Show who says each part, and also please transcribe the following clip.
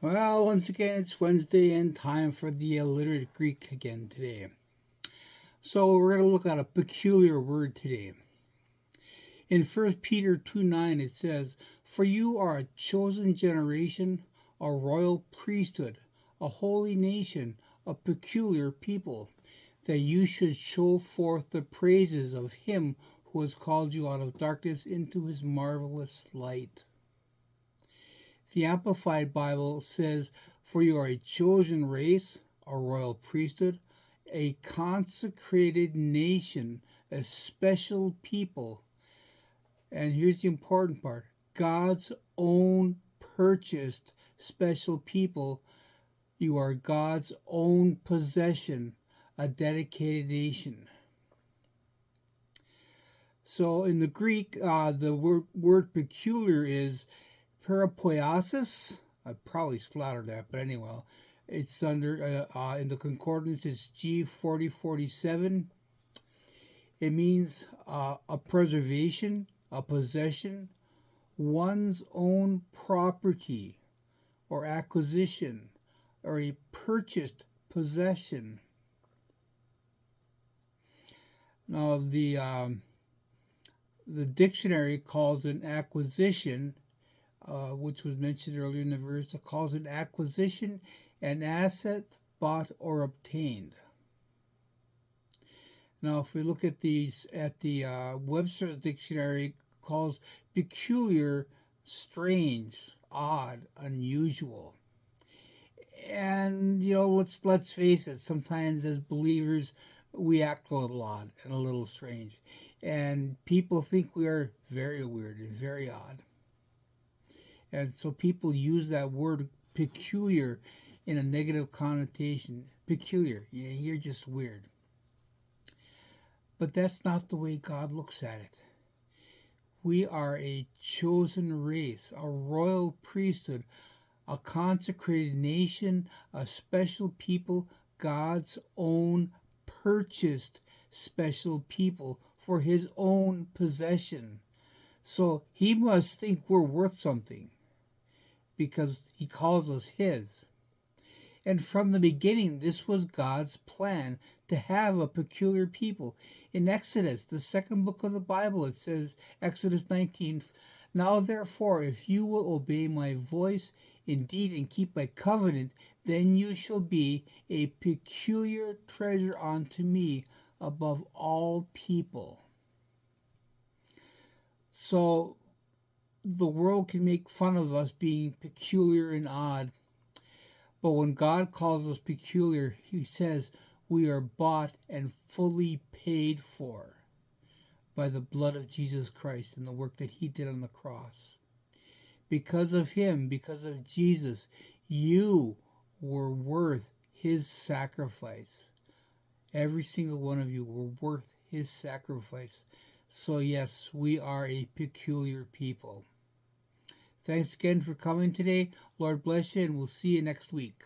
Speaker 1: Well, once again, it's Wednesday and time for the illiterate Greek again today. So we're going to look at a peculiar word today. In 1 Peter 2:9, it says, "For you are a chosen generation, a royal priesthood, a holy nation, a peculiar people, that you should show forth the praises of him who has called you out of darkness into his marvelous light." The Amplified Bible says, "For you are a chosen race, a royal priesthood, a consecrated nation, a special people." And here's the important part: God's own purchased special people. You are God's own possession, a dedicated nation. So in the Greek, the word peculiar is parapoiesis. I probably slaughtered that, but anyway, it's under in the concordance. It's G4047. It means a preservation, a possession, one's own property, or acquisition, or a purchased possession. Now the dictionary calls an acquisition, which was mentioned earlier in the verse, it calls an acquisition an asset bought or obtained. Now, if we look at the Webster's dictionary, it calls peculiar, strange, odd, unusual. And let's face it. Sometimes as believers, we act a little odd and a little strange, and people think we are very weird and very odd. And so people use that word peculiar in a negative connotation. Peculiar, yeah, you're just weird. But that's not the way God looks at it. We are a chosen race, a royal priesthood, a consecrated nation, a special people, God's own purchased special people for his own possession. So he must think we're worth something because he calls us his. And from the beginning, this was God's plan to have a peculiar people. In Exodus, the second book of the Bible, it says, Exodus 19, "Now therefore, if you will obey my voice indeed and keep my covenant, then you shall be a peculiar treasure unto me above all people." So the world can make fun of us being peculiar and odd. But when God calls us peculiar, he says we are bought and fully paid for by the blood of Jesus Christ and the work that he did on the cross. Because of him, because of Jesus, you were worth his sacrifice. Every single one of you were worth his sacrifice. So yes, we are a peculiar people. Thanks again for coming today. Lord bless you, and we'll see you next week.